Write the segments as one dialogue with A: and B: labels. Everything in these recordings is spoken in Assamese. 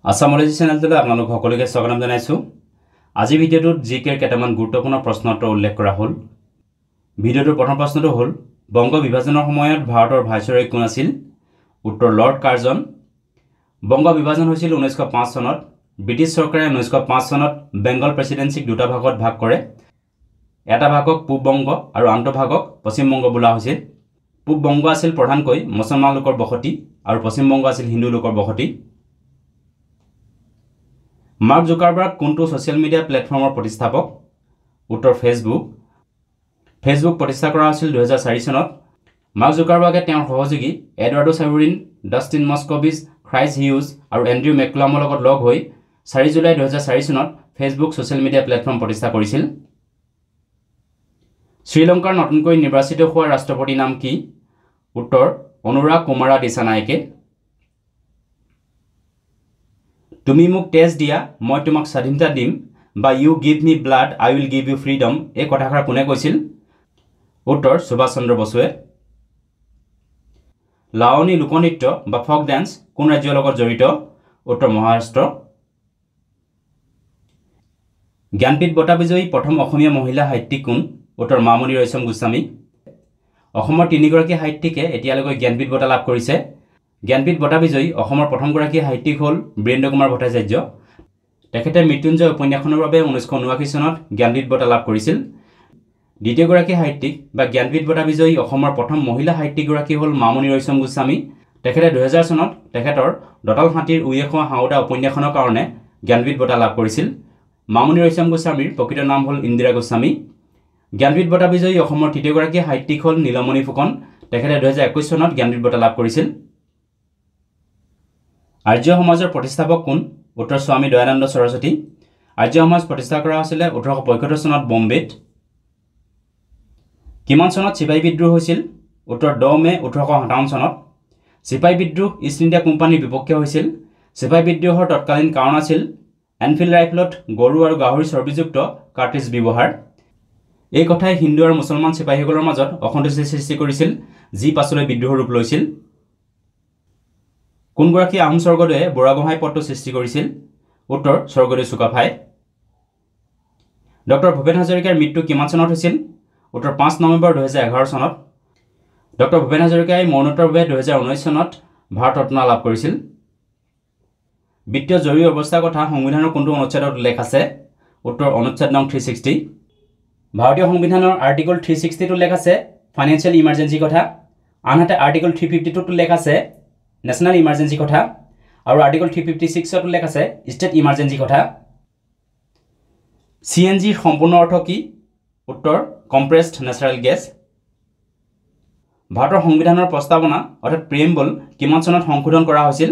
A: আসামোলজি চেনেলটোলৈ আপোনালোক সকলোকে স্বাগতম জনাইছোঁ। আজি ভিডিঅ'টোত জিকেৰ কেইটামান গুৰুত্বপূৰ্ণ প্ৰশ্ন উত্তৰ উল্লেখ কৰা হ'ল। ভিডিঅ'টোৰ প্ৰথম প্ৰশ্নটো হ'ল বংগ বিভাজনৰ সময়ত ভাৰতৰ ভাইচৰয় কোন আছিল? উত্তৰ লৰ্ড কাৰ্জন। বংগ বিভাজন হৈছিল 1905 চনত। ব্ৰিটিছ চৰকাৰে 1905 চনত বেংগল প্ৰেচিডেন্সিক দুটা ভাগত ভাগ কৰে। এটা ভাগক পূব বংগ আৰু আনটো ভাগক পশ্চিম বংগ বোলা হৈছিল। পূব বংগ আছিল প্ৰধানকৈ মুছলমান লোকৰ বসতি আৰু পশ্চিম বংগ আছিল হিন্দু লোকৰ বসতি। মাৰ্ক জুকাৰবাৰ্গ কোনটো ছ'চিয়েল মিডিয়া প্লেটফৰ্মৰ প্ৰতিষ্ঠাপক? উত্তৰ ফেচবুক। ফেচবুক প্ৰতিষ্ঠা কৰা হৈছিল 2004 চনত। মাৰ্ক জুকাৰবাৰ্গে তেওঁৰ সহযোগী এডৱাৰ্ডো চাবুৰিন, ডাষ্টিন মস্কভিচ, ক্ৰাইছ হিউজ আৰু এণ্ড্ৰিউ মেকলামৰ লগত লগ হৈ 4 জুলাই 2004 চনত ফেচবুক ছ'চিয়েল মিডিয়া প্লেটফৰ্ম প্ৰতিষ্ঠা কৰিছিল। শ্ৰীলংকাৰ নতুনকৈ নিৰ্বাচিত হোৱা ৰাষ্ট্ৰপতিৰ নাম কি? উত্তৰ অনুৰাগ কুমাৰা দিছানায়েকে। তুমি মোক তেজ দিয়া মই তোমাক স্বাধীনতা দিম বা you give me blood I will give you freedom এই কথাষাৰ কোনে কৈছিল? উত্তৰ সুভাষ চন্দ্ৰ বসুৱে। লাৱনী লোকনৃত্য বা ফক ডেন্স কোন ৰাজ্যৰ লগত জড়িত? উত্তৰ মহাৰাষ্ট্ৰ। জ্ঞানপীঠ বঁটা বিজয়ী প্ৰথম অসমীয়া মহিলা সাহিত্যিক কোন? উত্তৰ মামণি ৰয়ছম গোস্বামী। অসমৰ তিনিগৰাকী সাহিত্যিকে এতিয়ালৈকে জ্ঞানপীঠ বঁটা লাভ কৰিছে। জ্ঞানপীঠ বঁটা বিজয়ী অসমৰ প্ৰথমগৰাকী সাহিত্যিক হ'ল বীৰেন্দ্ৰ কুমাৰ ভট্টাচাৰ্য। তেখেতে মৃত্যুঞ্জয় উপন্যাসখনৰ বাবে 1979 চনত জ্ঞানপীঠ বঁটা লাভ কৰিছিল। দ্বিতীয়গৰাকী সাহিত্যিক বা জ্ঞানপীঠ বঁটা বিজয়ী অসমৰ প্ৰথম মহিলা সাহিত্যিকগৰাকী হ'ল মামণি ৰয়ছম গোস্বামী। তেখেতে 2000 চনত তেখেতৰ দঁতাল হাতীৰ উঁয়ে খোৱা হাওদা উপন্যাসখনৰ কাৰণে জ্ঞানপীঠ বঁটা লাভ কৰিছিল। মামণি ৰয়ছম গোস্বামীৰ প্ৰকৃত নাম হ'ল ইন্দিৰা গোস্বামী। জ্ঞানপীঠ বঁটা বিজয়ী অসমৰ তৃতীয়গৰাকী সাহিত্যিক হ'ল নীলমণি ফুকন। তেখেতে 2021 চনত জ্ঞানপীঠ বঁটা লাভ কৰিছিল। আৰ্য সমাজৰ প্ৰতিষ্ঠাপক কোন? উত্তৰ স্বামী দয়ানন্দ সৰস্বতী। আৰ্য সমাজ প্ৰতিষ্ঠা কৰা হৈছিলে 1875 চনত বম্বেত। কিমান চনত চিপাহী বিদ্ৰোহ হৈছিল? উত্তৰ 10 মে 1857 চনত। চিপাহী বিদ্ৰোহ ইষ্ট ইণ্ডিয়া কোম্পানীৰ বিপক্ষে হৈছিল। চিপাহী বিদ্ৰোহৰ তৎকালীন কাৰণ আছিল এনফিল্ড ৰাইফলত গৰু আৰু গাহৰি চৰ্বিযুক্ত কাৰ্ট্ৰিজ ব্যৱহাৰ। এই কথাই হিন্দু আৰু মুছলমান চিপাহীসকলৰ মাজত অসন্তুষ্টি সৃষ্টি কৰিছিল, যি পাছলৈ বিদ্ৰোহৰ ৰূপ লৈছিল। কোনগৰাকী আহোম স্বৰ্গদেৱে বুঢ়াগোহাঁই পদটো সৃষ্টি কৰিছিল? উত্তৰ স্বৰ্গদেউ চুকাফাই। ডক্টৰ ভূপেন হাজৰিকাৰ মৃত্যু কিমান চনত হৈছিল? উত্তৰ 5 নৱেম্বৰ 2011 চনত। ডক্টৰ ভূপেন হাজৰিকাই মৰণোত্তৰভাৱে 2019 চনত ভাৰত ৰত্ন লাভ কৰিছিল। বিত্তীয় জৰুৰী অৱস্থাৰ কথা সংবিধানৰ কোনটো অনুচ্ছেদত উল্লেখ আছে? উত্তৰ অনুচ্ছেদ নং 360। ভাৰতীয় সংবিধানৰ আৰ্টিকল 360ত উল্লেখ আছে ফাইনেন্সিয়েল ইমাৰ্জেঞ্চি কথা। আনহাতে আৰ্টিকল 350ত উল্লেখ আছে নেশ্যনেল ইমাৰ্জেঞ্চি কথা আৰু আৰ্টিকল 356ত উল্লেখ আছে ষ্টেট ইমাৰ্জেঞ্চি কথা। CNGৰ সম্পূৰ্ণ অৰ্থ কি? উত্তৰ কম্প্ৰেছড নেচাৰেল গেছ। ভাৰতৰ সংবিধানৰ প্ৰস্তাৱনা অৰ্থাৎ প্ৰিএম্বল কিমান চনত সংশোধন কৰা হৈছিল?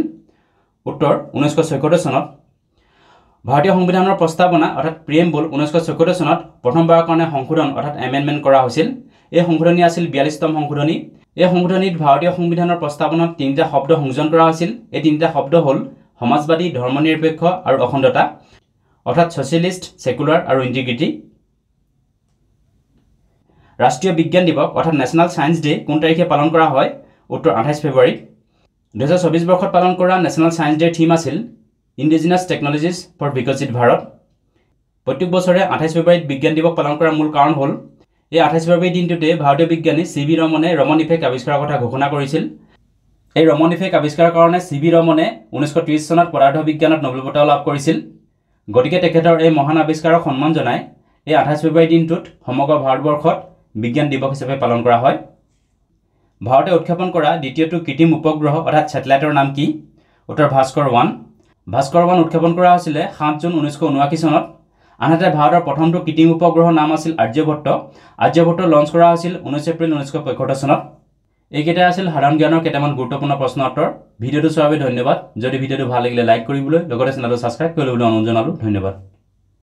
A: উত্তৰ 1974 চনত। ভাৰতীয় সংবিধানৰ প্ৰস্তাৱনা অৰ্থাৎ প্ৰিএম্বল 1974 চনত প্ৰথমবাৰৰ কাৰণে সংশোধন অৰ্থাৎ এমেণ্ডমেণ্ট কৰা হৈছিল। এই সংশোধনী আছিল 42তম সংশোধনী। এই সংশোধনীত ভাৰতীয় সংবিধানৰ প্ৰস্তাৱনাত 3টা শব্দ সংযোজন কৰা হৈছিল। এই 3টা শব্দ হ'ল সমাজবাদী, ধৰ্মনিৰপেক্ষ আৰু অখণ্ডতা অৰ্থাৎ ছ'চিয়েলিষ্ট, ছেকুলাৰ আৰু ইণ্টিগ্ৰিটি। ৰাষ্ট্ৰীয় বিজ্ঞান দিৱস অৰ্থাৎ নেশ্যনেল ছায়েন্স ডে কোন তাৰিখে পালন কৰা হয়? উত্তৰ 28 ফেব্ৰুৱাৰীত। 2024 বৰ্ষত পালন কৰা নেশ্যনেল ছায়েন্স ডেৰ থিম আছিল ইণ্ডিজিনাছ টেকনলজিজ ফৰ বিকশিত ভাৰত। প্ৰত্যেক বছৰে 28 ফেব্ৰুৱাৰীত বিজ্ঞান দিৱস পালন কৰাৰ মূল কাৰণ হ'ল এই 28 ফেব্ৰুৱাৰী দিনটোতে ভাৰতীয় বিজ্ঞানী CV ৰমনে ৰমন ইফেক্ট আৱিষ্কাৰৰ কথা ঘোষণা কৰিছিল। এই ৰমন ইফেক্ট আৱিষ্কাৰৰ কাৰণে CV ৰমনে 1930 চনত পদাৰ্থ বিজ্ঞানত নোবেল বঁটাও লাভ কৰিছিল। গতিকে তেখেতৰ এই মহান আৱিষ্কাৰক সন্মান জনাই এই 28 ফেব্ৰুৱাৰী দিনটোত সমগ্ৰ ভাৰতবৰ্ষত বিজ্ঞান দিৱস হিচাপে পালন কৰা হয়। ভাৰতে উৎক্ষেপণ কৰা দ্বিতীয়টো কৃত্ৰিম উপগ্ৰহ অৰ্থাৎ ছেটেলাইটৰ নাম কি? উত্তৰ ভাস্কৰ 1। ভাস্কৰ 1 উৎক্ষেপণ কৰা হৈছিলে 7 জুন 1979 চনত। আনহাতে ভাৰতৰ প্ৰথমটো কৃত্ৰিম উপগ্ৰহৰ নাম আছিল আৰ্যভট্ট। আৰ্যভট্ট লঞ্চ কৰা হৈছিল 19 এপ্ৰিল 1975 চনত। এইকেইটা আছিল সাধাৰণ জ্ঞানৰ কেইটামান গুৰুত্বপূৰ্ণ প্ৰশ্ন উত্তৰ। ভিডিঅ'টো চোৱাৰ বাবে ধন্যবাদ। যদি ভিডিঅ'টো ভাল লাগিলে লাইক কৰিবলৈ লগতে চেনেলটো ছাবস্ক্ৰাইব কৰিবলৈ অনুৰোধ জনালোঁ। ধন্যবাদ।